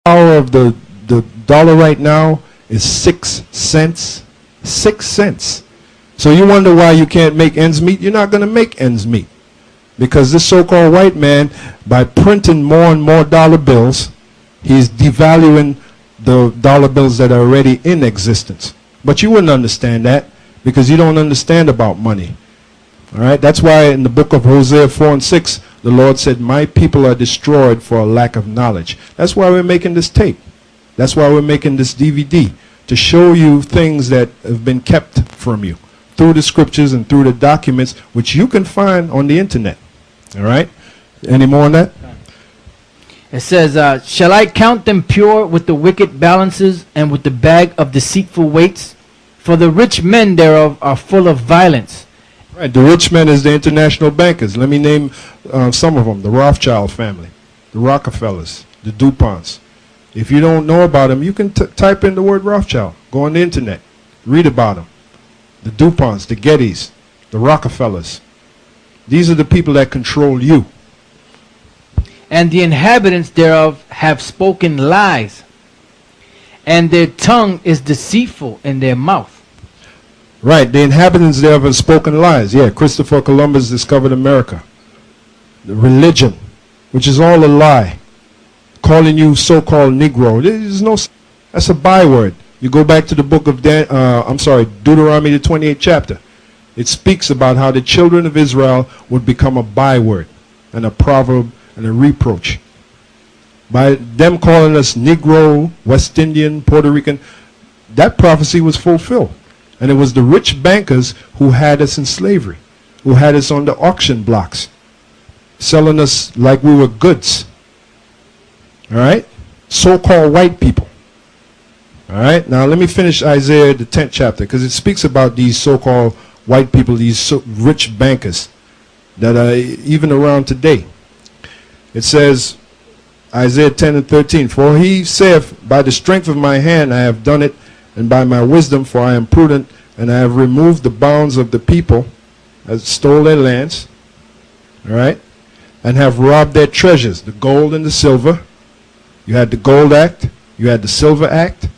Power of the dollar right now is 6 cents. 6 cents. So you wonder why you can't make ends meet? You're not going to make ends meet. Because this so-called white man, by printing more and more dollar bills, he's devaluing the dollar bills that are already in existence. But you wouldn't understand that because you don't understand about money. All right? That's why in the book of Hosea 4 and 6, the Lord said, my people are destroyed for a lack of knowledge. That's why we're making this tape. That's why we're making this DVD, to show you things that have been kept from you through the scriptures and through the documents, which you can find on the internet. All right? Any more on that? It says, shall I count them pure with the wicked balances and with the bag of deceitful weights? For the rich men thereof are full of violence. Right. The rich men is the international bankers. Let me name some of them. The Rothschild family, the Rockefellers, the DuPonts. If you don't know about them, you can type in the word Rothschild. Go on the internet. Read about them. The DuPonts, the Gettys, the Rockefellers. These are the people that control you. And the inhabitants thereof have spoken lies, and their tongue is deceitful in their mouth. Right, the inhabitants thereof have spoken lies. Yeah, Christopher Columbus discovered America. The religion, which is all a lie. Calling you so-called Negro. There's no, that's a byword. You go back to the book of Deuteronomy, the 28th chapter. It speaks about how the children of Israel would become a byword and a proverb and a reproach. By them calling us Negro, West Indian, Puerto Rican, that prophecy was fulfilled. And it was the rich bankers who had us in slavery, who had us on the auction blocks, selling us like we were goods. All right? So-called white people. All right? Now let me finish Isaiah, the 10th chapter, because it speaks about these so-called white people, these rich bankers that are even around today. It says, Isaiah 10 and 13, for he saith, by the strength of my hand I have done it, and by my wisdom, for I am prudent, and I have removed the bounds of the people, that stole their lands, all right, and have robbed their treasures, the gold and the silver. You had the Gold Act, you had the Silver Act,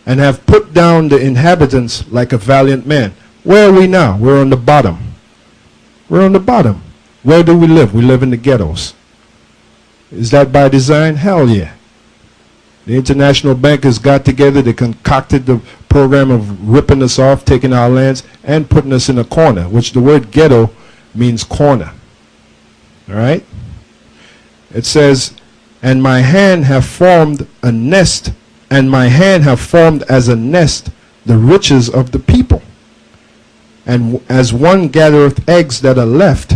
and have put down the inhabitants like a valiant man. Where are we now? We're on the bottom. We're on the bottom. Where do we live? We live in the ghettos. Is that by design? Hell yeah. The international bankers got together, they concocted the program of ripping us off, taking our lands, and putting us in a corner, which the word ghetto means corner. All right? It says, and my hand have formed a nest, and my hand have formed as a nest the riches of the people. And as one gathereth eggs that are left,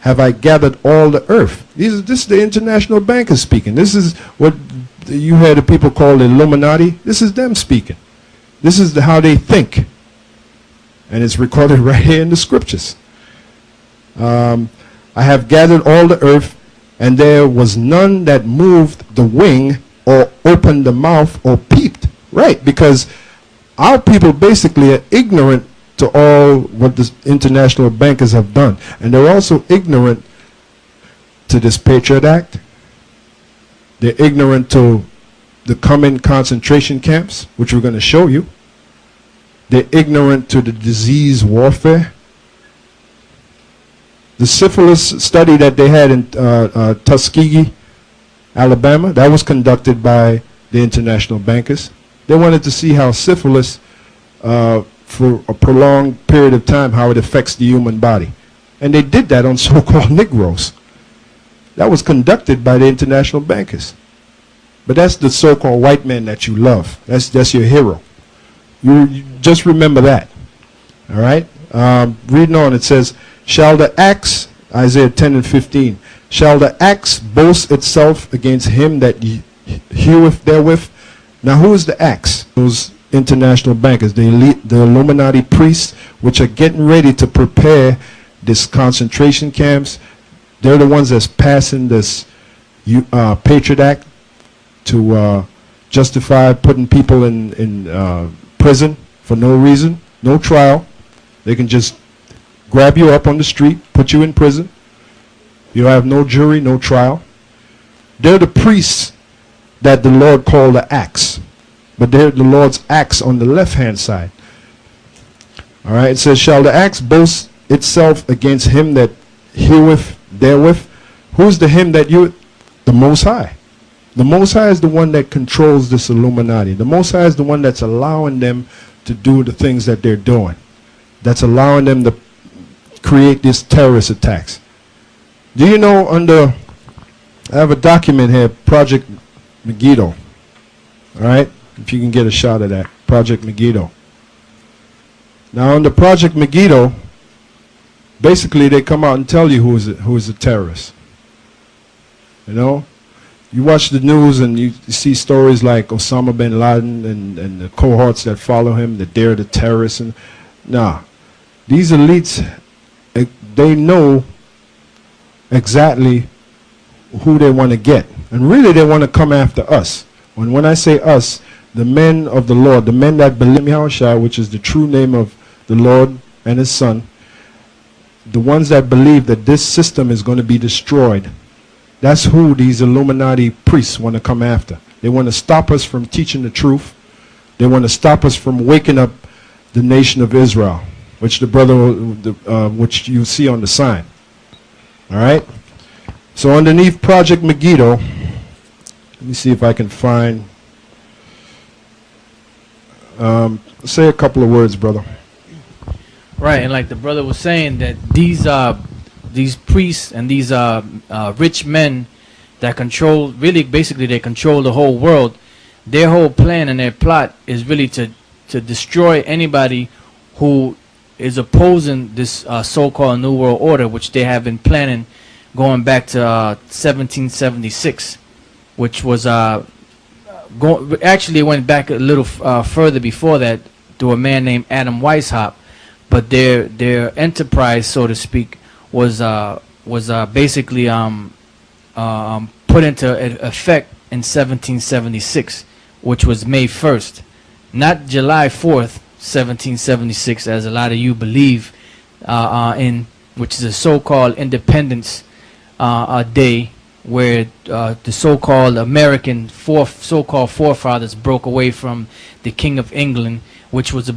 have I gathered all the earth. This is the international bankers speaking. This is what you heard the people call the Illuminati. This is them speaking. This is how they think. And it's recorded right here in the scriptures. I have gathered all the earth, and there was none that moved the wing or opened the mouth or peeped. Right, because our people basically are ignorant to all what the international bankers have done. And they're also ignorant to this Patriot Act. They're ignorant to the coming concentration camps, which we're going to show you. They're ignorant to the disease warfare. The syphilis study that they had in Tuskegee, Alabama, that was conducted by the international bankers. They wanted to see how syphilis, for a prolonged period of time, how it affects the human body. And they did that on so-called Negroes. That was conducted by the international bankers. But that's the so-called white man that you love. That's your hero. You just remember that. All right? Reading on, it says, shall the axe, Isaiah 10 and 15, shall the axe boast itself against him that heweth therewith? Now who is the axe? Those international bankers, the elite, the Illuminati priests, which are getting ready to prepare this concentration camps. They're the ones that's passing this Patriot Act to justify putting people in prison for no reason, no trial. They can just grab you up on the street, put you in prison. You have no jury, no trial. They're the priests that the Lord called the axe. But they're the Lord's axe on the left-hand side. All right, it says, shall the axe boast itself against him that heweth therewith? Who's the him that you? The Most High. The Most High is the one that controls this Illuminati. The Most High is the one that's allowing them to do the things that they're doing. That's allowing them to create these terrorist attacks. Do you know I have a document here, Project Megiddo. All right, if you can get a shot of that, Project Megiddo. Now, under Project Megiddo, basically they come out and tell you who is a terrorist. You know, you watch the news and you see stories like Osama bin Laden and the cohorts that follow him, that they're the terrorists. And nah, these elites, they know exactly who they want to get, and really they want to come after us. When I say us, the men of the Lord, the men that believe in Yahushua, which is the true name of the Lord and his son, the ones that believe that this system is going to be destroyed, that's who these Illuminati priests want to come after. They want to stop us from teaching the truth. They want to stop us from waking up the nation of Israel, which which you see on the sign. All right? So underneath Project Megiddo, let me see if I can find, say a couple of words, brother. Right, and like the brother was saying, that these priests and these rich men that control, really basically they control the whole world, their whole plan and their plot is really to destroy anybody who is opposing this so-called New World Order, which they have been planning going back to 1776, which was actually it went back a little further before that to a man named Adam Weishaupt, but their enterprise, so to speak, was basically put into effect in 1776, which was May 1st, not July 4th, 1776, as a lot of you believe in, which is a so-called Independence Day, where the so-called American so-called forefathers broke away from the King of England, which was